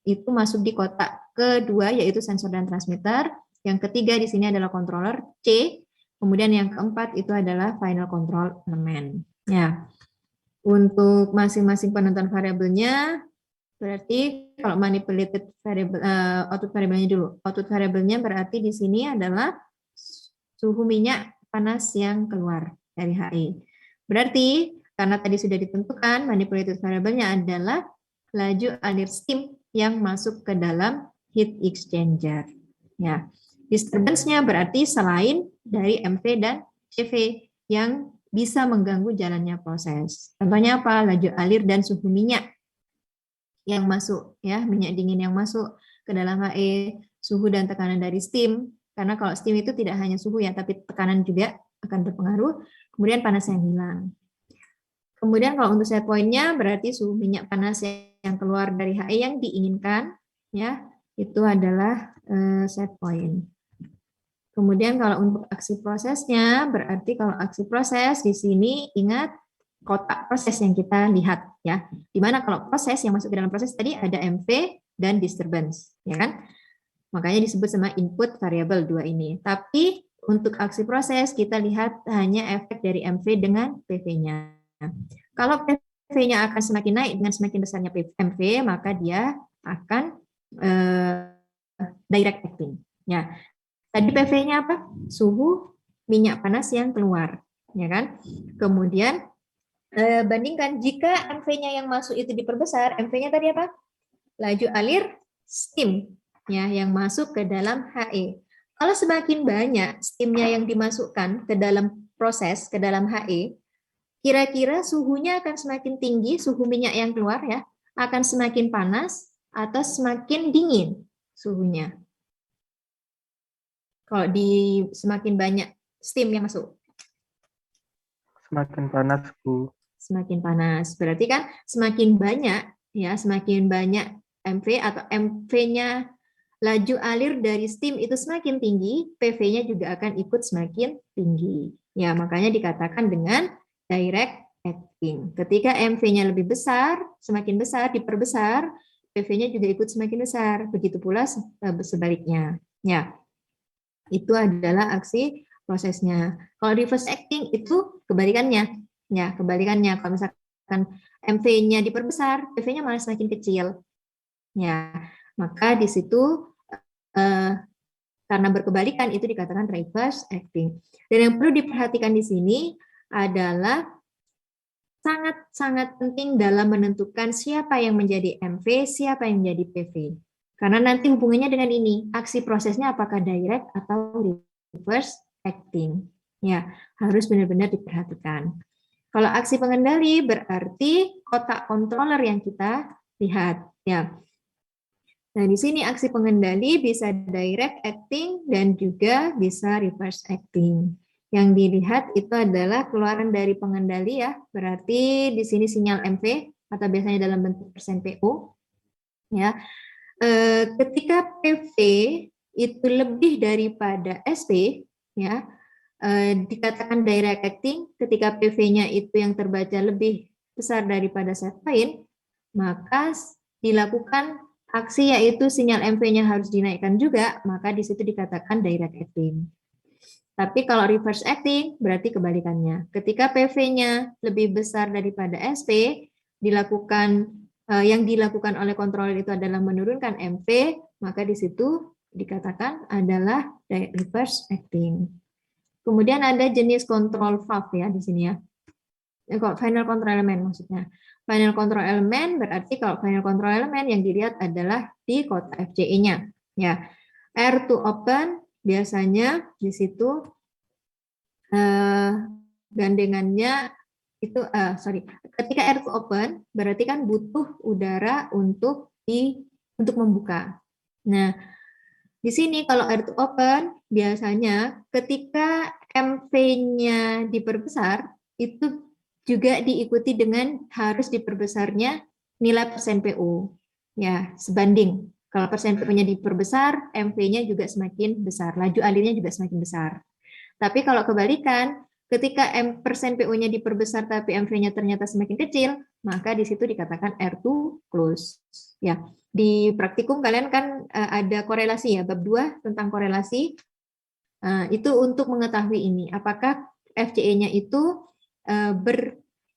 itu masuk di kotak kedua yaitu sensor dan transmitter. Yang ketiga di sini adalah controller C, kemudian yang keempat itu adalah final control element. Ya. Untuk masing-masing penentuan variabelnya, berarti kalau manipulated variable, output variabelnya dulu. Output variabelnya berarti di sini adalah suhu minyak panas yang keluar dari HI. Berarti karena tadi sudah ditentukan, manipulated variabelnya adalah laju alir steam yang masuk ke dalam heat exchanger. Ya. Disturbance-nya berarti selain dari MV dan CV yang bisa mengganggu jalannya proses. Contohnya apa? Laju alir dan suhu minyak yang masuk, ya, minyak dingin yang masuk ke dalam HE, suhu dan tekanan dari steam. Karena kalau steam itu tidak hanya suhu ya, tapi tekanan juga akan berpengaruh. Kemudian panas yang hilang. Kemudian kalau untuk set point-nya berarti suhu minyak panas yang keluar dari HE yang diinginkan, ya, itu adalah set point. Kemudian kalau untuk aksi prosesnya, berarti kalau aksi proses di sini ingat kotak proses yang kita lihat, ya. Dimana kalau proses yang masuk ke dalam proses tadi ada MV dan disturbance, ya kan? Makanya disebut sama input variable 2 ini. Tapi untuk aksi proses kita lihat hanya efek dari MV dengan PV-nya. Kalau PV-nya akan semakin naik dengan semakin besarnya MV, maka dia akan direct acting. Ya, tadi PV-nya apa? Suhu minyak panas yang keluar, ya kan? Kemudian bandingkan jika MV-nya yang masuk itu diperbesar, MV-nya tadi apa? Laju alir steam, ya, yang masuk ke dalam HE. Kalau semakin banyak steam-nya yang dimasukkan ke dalam proses, ke dalam HE, kira-kira suhunya akan semakin tinggi, suhu minyak yang keluar ya, akan semakin panas atau semakin dingin suhunya. Kalau di semakin banyak steam yang masuk. Semakin panas, Bu. Semakin panas. Berarti kan semakin banyak, ya, semakin banyak MV atau MV-nya laju alir dari steam itu semakin tinggi, PV-nya juga akan ikut semakin tinggi. Ya, makanya dikatakan dengan direct acting. Ketika MV-nya lebih besar, semakin besar, diperbesar, PV-nya juga ikut semakin besar. Begitu pula sebaliknya. Ya, itu adalah aksi prosesnya. Kalau reverse acting itu kebalikannya. Ya, kebalikannya. Kalau misalkan MV-nya diperbesar, PV-nya malah semakin kecil. Ya, maka di situ karena berkebalikan itu dikatakan reverse acting. Dan yang perlu diperhatikan di sini adalah sangat-sangat penting dalam menentukan siapa yang menjadi MV, siapa yang menjadi PV. Karena nanti hubungannya dengan ini, aksi prosesnya apakah direct atau reverse acting. Ya, harus benar-benar diperhatikan. Kalau aksi pengendali berarti kotak controller yang kita lihat. Ya. Nah, di sini aksi pengendali bisa direct acting dan juga bisa reverse acting. Yang dilihat itu adalah keluaran dari pengendali ya, berarti di sini sinyal MV atau biasanya dalam bentuk persen PO. Ya, ketika PV itu lebih daripada SP, ya, dikatakan direct acting. Ketika PV-nya itu yang terbaca lebih besar daripada set point, maka dilakukan aksi yaitu sinyal MV-nya harus dinaikkan juga, maka di situ dikatakan direct acting. Tapi kalau reverse acting berarti kebalikannya. Ketika PV-nya lebih besar daripada SP, yang dilakukan oleh controller itu adalah menurunkan MV, maka di situ dikatakan adalah reverse acting. Kemudian ada jenis control valve ya di sini ya. Final control element maksudnya. Final control element berarti kalau final control element yang dilihat adalah di kotak FCE-nya. Ya, R to open biasanya di situ gandengannya itu ketika R to open berarti kan butuh udara untuk membuka. Nah, di sini kalau R to open biasanya ketika MV-nya diperbesar itu juga diikuti dengan harus diperbesarnya nilai persen PO. Ya, sebanding. Kalau persen PO-nya diperbesar, MV-nya juga semakin besar, laju alirnya juga semakin besar. Tapi kalau kebalikan, ketika persen PO-nya diperbesar tapi MV-nya ternyata semakin kecil, maka di situ dikatakan R2 close. Ya, di praktikum kalian kan ada korelasi ya, bab 2 tentang korelasi. Itu untuk mengetahui ini, apakah FCE-nya itu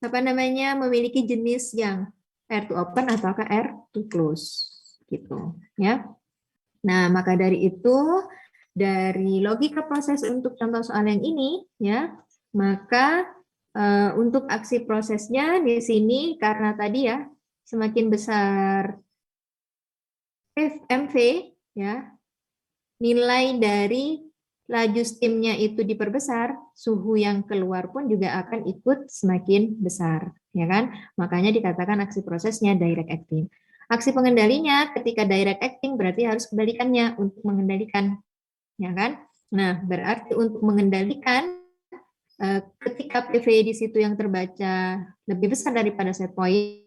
memiliki jenis yang R2 open ataukah R2 close gitu ya. Nah, maka dari itu dari logika proses untuk contoh soal yang ini ya, maka untuk aksi prosesnya di sini karena tadi ya semakin besar MV ya, nilai dari laju steamnya itu diperbesar, suhu yang keluar pun juga akan ikut semakin besar, ya kan? Makanya dikatakan aksi prosesnya direct acting. Aksi pengendalinya ketika direct acting berarti harus kebalikannya untuk mengendalikan, ya kan? Nah, berarti untuk mengendalikan ketika PV di situ yang terbaca lebih besar daripada set point,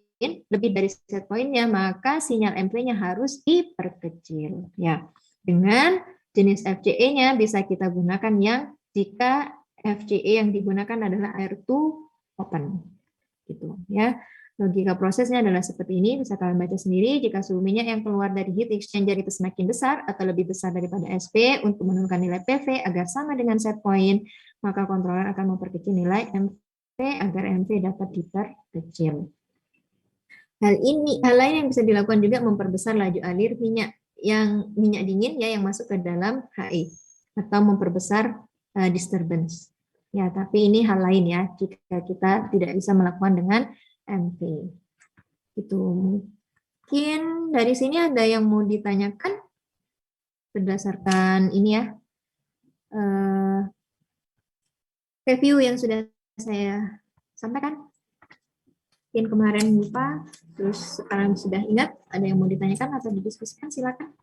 lebih dari set pointnya, maka sinyal MP-nya harus diperkecil, ya. Dengan jenis FCE-nya bisa kita gunakan yang jika FCE yang digunakan adalah air to open, gitu ya. Logika prosesnya adalah seperti ini, bisa kalian baca sendiri. Jika suhu minyak yang keluar dari heat exchanger itu semakin besar atau lebih besar daripada SP untuk menurunkan nilai PV agar sama dengan set point, maka controller akan memperkecil nilai MP agar MP dapat diperkecil. Hal lain yang bisa dilakukan juga memperbesar laju alir minyak dingin ya yang masuk ke dalam HI atau memperbesar disturbance. Ya, tapi ini hal lain ya jika kita tidak bisa melakukan dengan MP. Itu mungkin dari sini ada yang mau ditanyakan berdasarkan ini ya review yang sudah saya sampaikan. Mungkin kemarin lupa, terus sekarang sudah ingat, ada yang mau ditanyakan atau didiskusikan, silakan.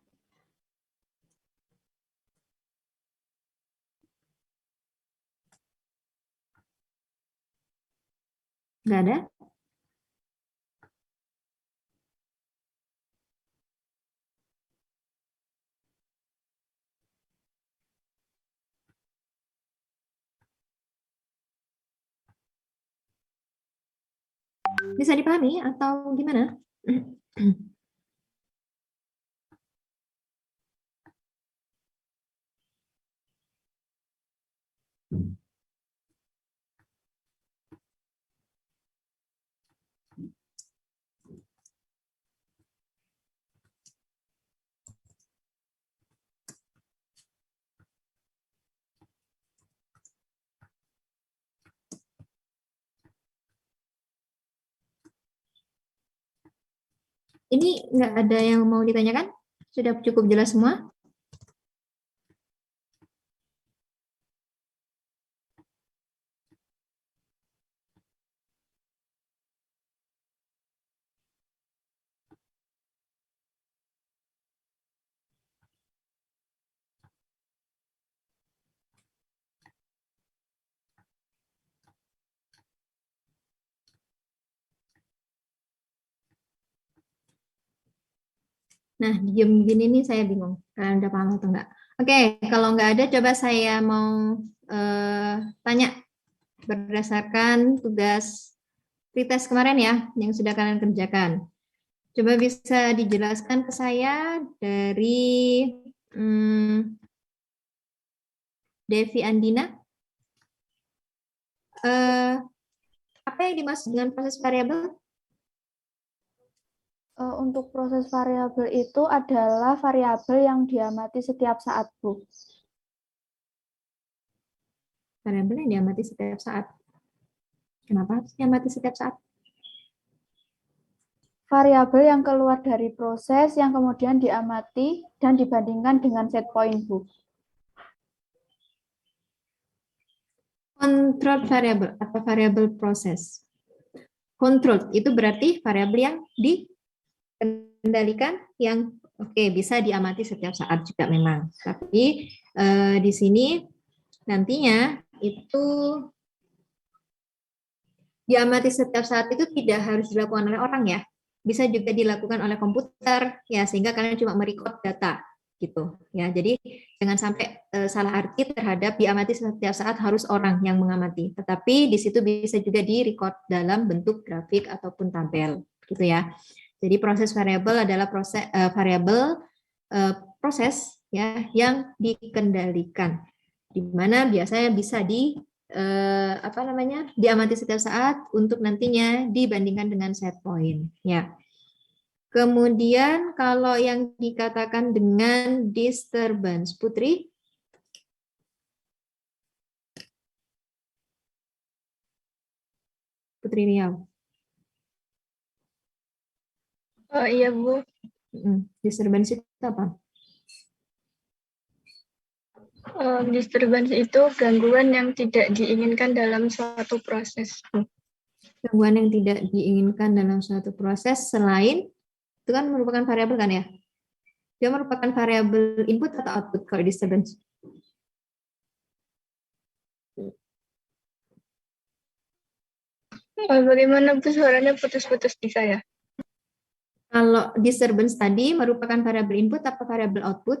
Nggak ada? Bisa dipahami atau gimana? Ini nggak ada yang mau ditanyakan? Sudah cukup jelas semua? Nah, diem gini nih saya bingung. Kalian udah paham atau enggak? Oke, kalau nggak ada, coba saya mau tanya berdasarkan tugas pretest kemarin ya, yang sudah kalian kerjakan. Coba bisa dijelaskan ke saya dari Devi Andina. Apa yang dimaksud dengan proses variabel? Untuk proses variabel itu adalah variabel yang diamati setiap saat, Bu. Variabel yang diamati setiap saat. Kenapa harus diamati setiap saat? Variabel yang keluar dari proses yang kemudian diamati dan dibandingkan dengan set point, Bu. Control variable atau variabel proses. Control itu berarti variabel yang dikendalikan yang bisa diamati setiap saat juga memang. Tapi di sini nantinya itu diamati setiap saat itu tidak harus dilakukan oleh orang ya. Bisa juga dilakukan oleh komputer ya sehingga kalian cuma merecord data gitu ya. Jadi jangan sampai salah arti terhadap diamati setiap saat harus orang yang mengamati. Tetapi di situ bisa juga direcord dalam bentuk grafik ataupun tabel gitu ya. Jadi proses variabel adalah variabel proses ya yang dikendalikan di mana biasanya bisa diamati setiap saat untuk nantinya dibandingkan dengan set point ya. Kemudian kalau yang dikatakan dengan disturbance, Putri? Putri Riau. Oh iya, Bu. Disturbance itu apa? Disturbance itu gangguan yang tidak diinginkan dalam suatu proses. Gangguan yang tidak diinginkan dalam suatu proses selain itu kan merupakan variabel kan ya? Dia merupakan variabel input atau output kalau disturbance? Bagaimana Bu, suaranya putus-putus di saya? Kalau disturbance tadi merupakan variabel input atau variabel output?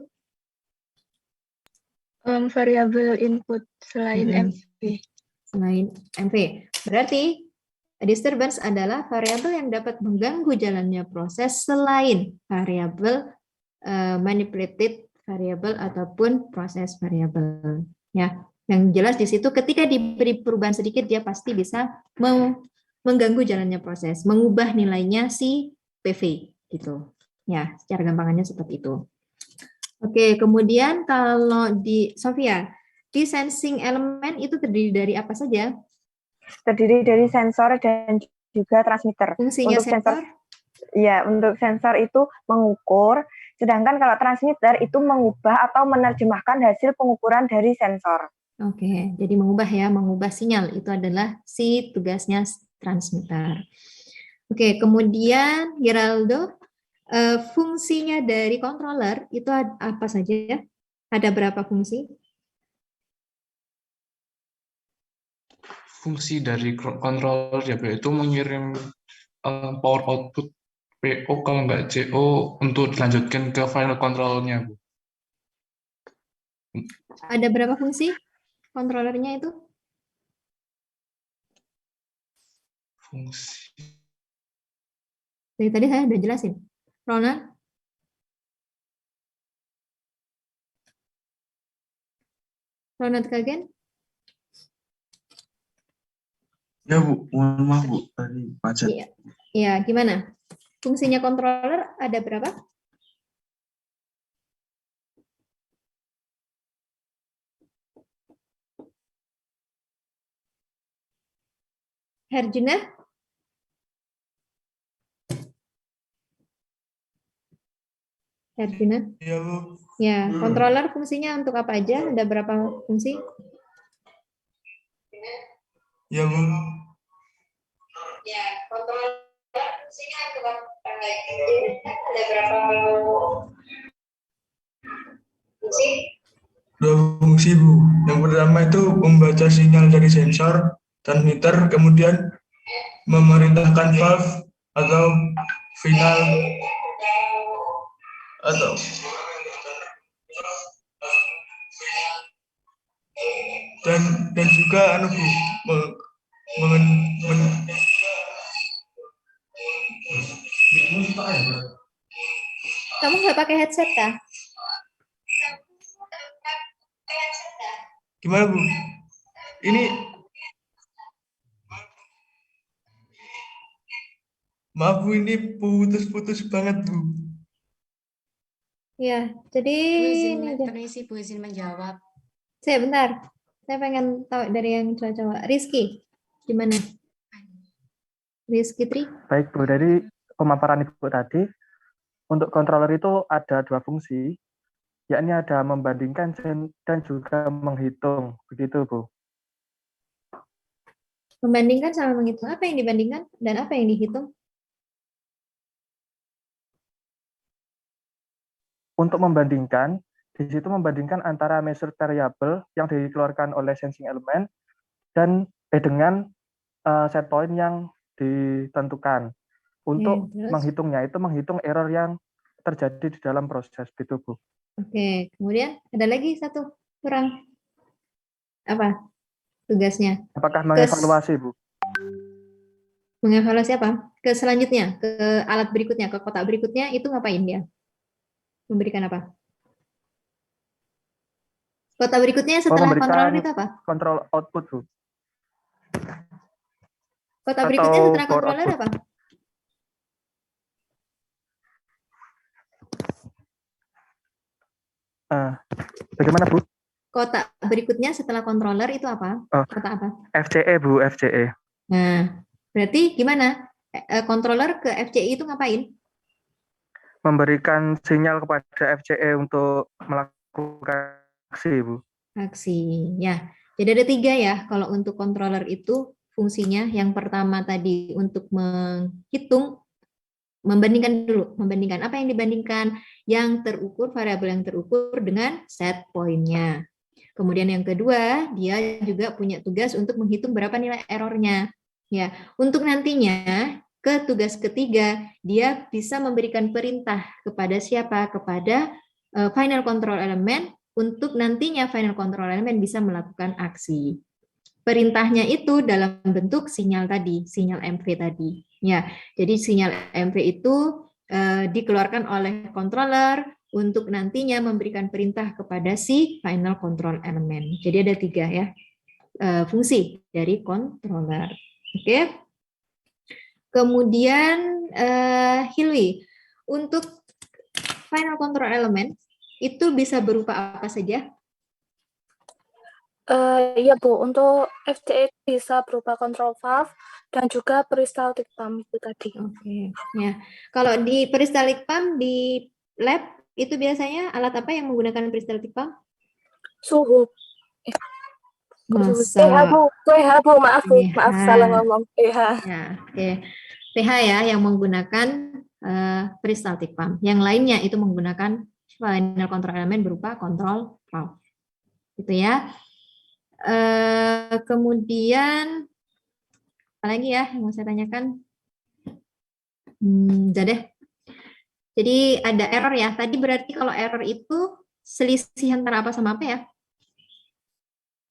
Variabel input selain MV. Selain MV. Berarti disturbance adalah variabel yang dapat mengganggu jalannya proses selain variabel manipulated variabel ataupun proses variabel. Ya, yang jelas di situ ketika diberi perubahan sedikit dia pasti bisa mengganggu jalannya proses, mengubah nilainya si PV gitu. Ya, secara gampangannya seperti itu. Oke, kemudian kalau di Sofia, di sensing elemen itu terdiri dari apa saja? Terdiri dari sensor dan juga transmitter. Fungsinya Untuk sensor? Ya, untuk sensor itu mengukur, sedangkan kalau transmitter itu mengubah atau menerjemahkan hasil pengukuran dari sensor. Oke, jadi mengubah ya, mengubah sinyal itu adalah si tugasnya transmitter. Oke, kemudian Geraldo, fungsinya dari controller itu apa saja? Ada berapa fungsi? Fungsi dari controller ya, yaitu mengirim power output PO kalau nggak CO untuk dilanjutkan ke final controlnya, Bu. Ada berapa fungsi controllernya itu? Fungsi. Dari tadi saya udah jelasin. Rona? Ronald Kagen? Ya Bu, mohon maaf Bu, tadi macet. Iya. Iya, gimana? Fungsinya controller ada berapa? Herjuna? Herjuna? Iya Bu. Ya, controller fungsinya untuk apa aja? Ada berapa fungsi? Iya Bu. Ya, controller fungsinya untuk apa aja? Ada berapa fungsi? Dua fungsi Bu. Yang pertama itu membaca sinyal dari sensor, transmitter, kemudian memerintahkan valve atau final atau dan juga Bu, Kamu nggak pakai headset kah? gimana Bu? Ini maaf Bu, ini putus-putus banget Bu. Ya, jadi ini aja. Permisi Bu, izin menjawab. Saya bentar. Saya pengen tahu dari yang cowok-cowok. Rizky, gimana? Rizky Tri? Baik Bu, dari pemaparan Ibu tadi, untuk controller itu ada dua fungsi, yakni ada membandingkan dan juga menghitung. Begitu Bu. Membandingkan sama menghitung. Apa yang dibandingkan dan apa yang dihitung? Untuk membandingkan, di situ membandingkan antara measured variable yang dikeluarkan oleh sensing element dan dengan set point yang ditentukan. Untuk menghitungnya itu menghitung error yang terjadi di dalam proses, gitu Bu. Oke, kemudian ada lagi satu kurang. Apa tugasnya? Apakah mengevaluasi Bu? Mengevaluasi apa? Ke selanjutnya, ke alat berikutnya, ke kotak berikutnya itu ngapain dia? Memberikan apa? Kotak berikutnya setelah controller itu apa? Control output Bu. Kotak berikutnya setelah controller apa? Bagaimana Bu? Kotak berikutnya setelah controller itu apa? Kotak apa? FCE Bu, FCE. Nah, berarti gimana? Controller ke FCE itu ngapain? Memberikan sinyal kepada FCE untuk melakukan aksi Bu. aksi. Ya, jadi ada 3 ya. Kalau untuk controller itu fungsinya yang pertama tadi untuk menghitung, membandingkan dulu, membandingkan apa yang dibandingkan, yang terukur, variabel yang terukur dengan set point-nya. Kemudian yang kedua, dia juga punya tugas untuk menghitung berapa nilai errornya. Ya, untuk nantinya ke tugas ketiga, dia bisa memberikan perintah kepada siapa? Kepada final control element untuk nantinya final control element bisa melakukan aksi. Perintahnya itu dalam bentuk sinyal tadi, sinyal MV tadi. Ya, jadi sinyal MV itu dikeluarkan oleh controller untuk nantinya memberikan perintah kepada si final control element. Jadi ada 3 ya fungsi dari controller. Oke. Kemudian Hilwi, untuk final control element itu bisa berupa apa saja? Iya Bu, untuk FCE bisa berupa control valve dan juga peristaltik pump itu tadi. Oke, ya. Kalau di peristaltik pump di lab itu biasanya alat apa yang menggunakan peristaltik pump? Suhu. Masa. pH Bu, maaf Bu, pH. maaf salah ngomong pH. Ya, oke. pH ya yang menggunakan peristaltik pump. Yang lainnya itu menggunakan final control element berupa control valve. Gitu ya. Kemudian apa lagi ya yang mau saya tanyakan? Udah deh. Jadi ada error ya. Tadi berarti kalau error itu selisih antara apa sama apa ya?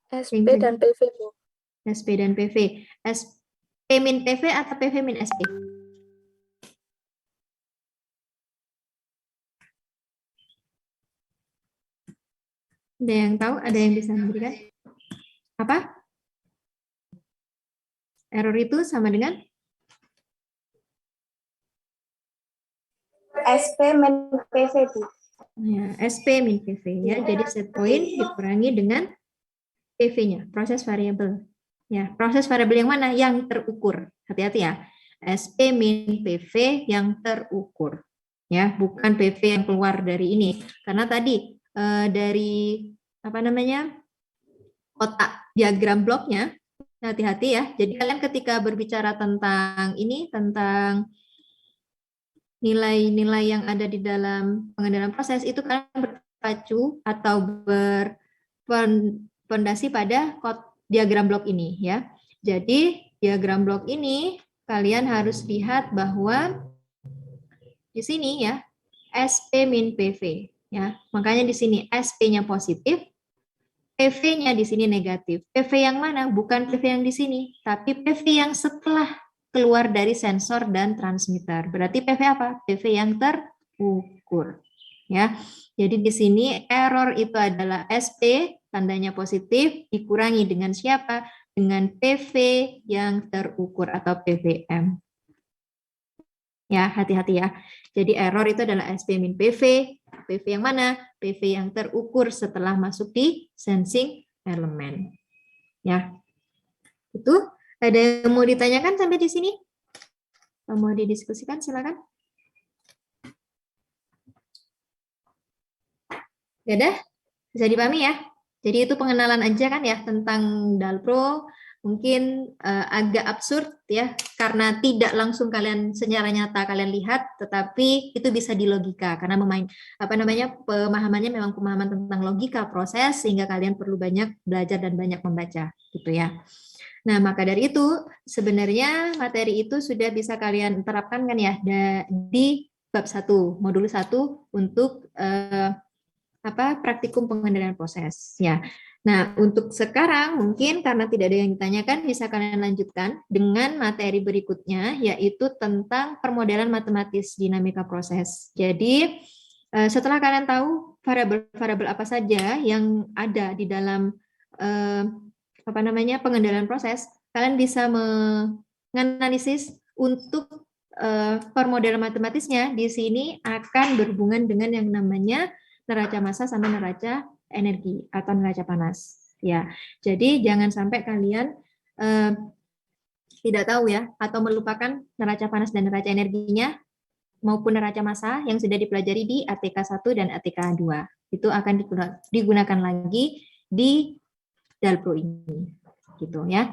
SP dan PV Bu. SP dan PV. SP min PV atau PV min SP? Ada yang tahu? Ada yang bisa memberikan? Apa? Error itu sama dengan? SP min PV Bu. Ya, SP min PV ya. Jadi set point dikurangi dengan PV-nya, proses variabel. Ya, proses variabel yang mana? Yang terukur. Hati-hati ya. SP min PV yang terukur. Ya, bukan PV yang keluar dari ini. Karena tadi dari apa namanya? Kotak diagram bloknya, hati-hati ya. Jadi kalian ketika berbicara tentang ini, tentang nilai-nilai yang ada di dalam pengendalian proses, itu kalian berpacu atau berfondasi pada diagram blok ini ya. Jadi diagram blok ini kalian harus lihat bahwa di sini ya SP min PV ya. Makanya di sini SP-nya positif, PV-nya di sini negatif. PV yang mana? Bukan PV yang di sini, tapi PV yang setelah keluar dari sensor dan transmitter. Berarti PV apa? PV yang terukur. Ya. Jadi di sini error itu adalah SP, tandanya positif, dikurangi dengan siapa? Dengan PV yang terukur atau PVM. Ya, hati-hati ya. Jadi error itu adalah SP min PV. PV yang mana? PV yang terukur setelah masuk di sensing elemen. Ya. Itu ada yang mau ditanyakan sampai di sini? Kalau mau didiskusikan silakan. Ya udah, bisa dipahami ya. Jadi itu pengenalan aja kan ya tentang Dalpro. Mungkin agak absurd ya karena tidak langsung kalian secara nyata kalian lihat, tetapi itu bisa dilogika karena pemahamannya memang pemahaman tentang logika proses sehingga kalian perlu banyak belajar dan banyak membaca gitu ya. Nah, maka dari itu sebenarnya materi itu sudah bisa kalian terapkan kan ya di bab 1, modul 1 untuk praktikum pengendalian proses ya. Nah, untuk sekarang mungkin karena tidak ada yang ditanyakan bisa kalian lanjutkan dengan materi berikutnya yaitu tentang permodelan matematis dinamika proses. Jadi setelah kalian tahu variabel-variabel apa saja yang ada di dalam pengendalian proses, kalian bisa menganalisis untuk permodelan matematisnya di sini akan berhubungan dengan yang namanya neraca massa sama neraca energi atau neraca panas. Ya, jadi jangan sampai kalian tidak tahu ya atau melupakan neraca panas dan neraca energinya maupun neraca massa yang sudah dipelajari di ATK 1 dan ATK 2. Itu akan digunakan lagi di Dalpro ini, gitu ya.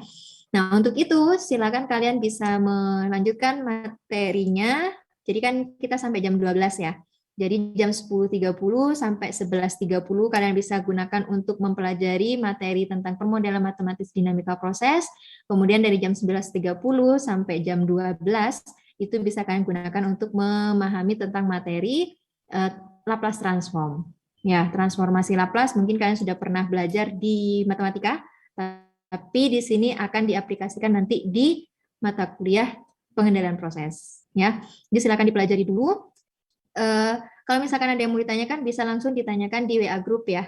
Nah, untuk itu silakan kalian bisa melanjutkan materinya. Jadi kan kita sampai jam 12 ya. Jadi jam 10.30 sampai 11.30 kalian bisa gunakan untuk mempelajari materi tentang permodelan matematis dinamika proses. Kemudian dari jam 11.30 sampai jam 12 itu bisa kalian gunakan untuk memahami tentang materi Laplace transform. Ya, transformasi Laplace mungkin kalian sudah pernah belajar di matematika, tapi di sini akan diaplikasikan nanti di mata kuliah pengendalian proses. Ya, jadi silakan dipelajari dulu. Kalau misalkan ada yang mau ditanyakan, bisa langsung ditanyakan di WA Group ya.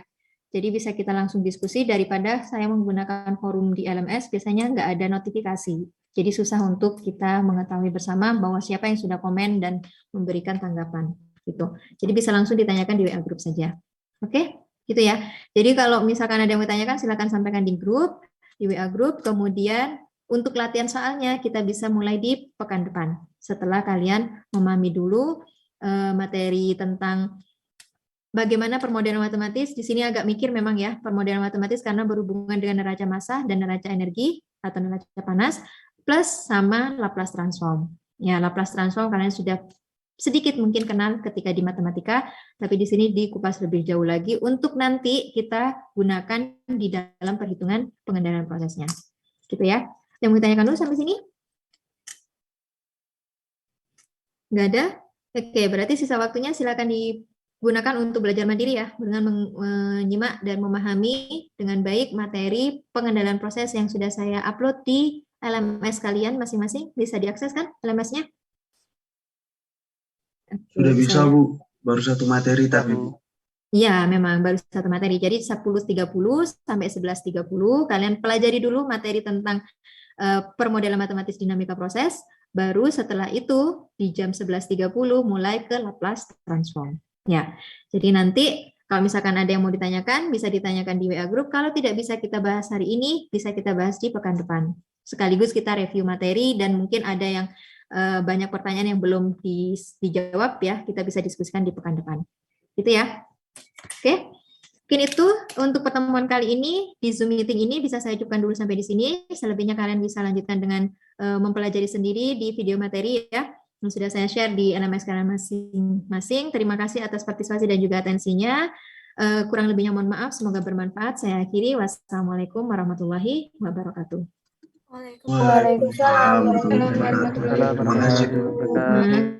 Jadi bisa kita langsung diskusi daripada saya menggunakan forum di LMS, biasanya nggak ada notifikasi. Jadi susah untuk kita mengetahui bersama bahwa siapa yang sudah komen dan memberikan tanggapan. Gitu. Jadi bisa langsung ditanyakan di WA Group saja. Oke, gitu ya. Jadi kalau misalkan ada yang mau ditanyakan, silakan sampaikan di grup, di WA Group. Kemudian untuk latihan soalnya kita bisa mulai di pekan depan. Setelah kalian memahami dulu materi tentang bagaimana permodelan matematis. Di sini agak mikir memang ya, permodelan matematis karena berhubungan dengan neraca massa dan neraca energi atau neraca panas, plus sama Laplace transform. Ya, Laplace transform kalian sudah sedikit mungkin kenal ketika di matematika, tapi di sini dikupas lebih jauh lagi untuk nanti kita gunakan di dalam perhitungan pengendalian prosesnya. Gitu ya. Yang mau ditanyakan dulu sampai sini? Nggak ada? Oke, berarti sisa waktunya silakan digunakan untuk belajar mandiri ya, dengan menyimak dan memahami dengan baik materi pengendalian proses yang sudah saya upload di LMS kalian masing-masing. Bisa diakses kan LMS-nya? Sudah bisa, Bu. Baru satu materi tapi, Bu. Iya, memang baru satu materi. Jadi 10.30 sampai 11.30 kalian pelajari dulu materi tentang permodelan matematis dinamika proses. Baru setelah itu di jam 11.30 mulai ke Laplace transform. Ya, jadi nanti kalau misalkan ada yang mau ditanyakan, bisa ditanyakan di WA Group. Kalau tidak bisa kita bahas hari ini, bisa kita bahas di pekan depan. Sekaligus kita review materi dan mungkin ada yang banyak pertanyaan yang belum dijawab ya, kita bisa diskusikan di pekan depan. Gitu ya. Oke. Mungkin itu untuk pertemuan kali ini di Zoom meeting ini bisa saya cukupkan dulu sampai di sini. Selebihnya kalian bisa lanjutkan dengan mempelajari sendiri di video materi ya yang sudah saya share di LMS kalian masing-masing. Terima kasih atas partisipasi dan juga atensinya. Kurang lebihnya mohon maaf, semoga bermanfaat. Saya akhiri. Wassalamualaikum warahmatullahi wabarakatuh. Waalaikumsalam warahmatullahi wabarakatuh. Waalaikumsalam warahmatullahi wabarakatuh.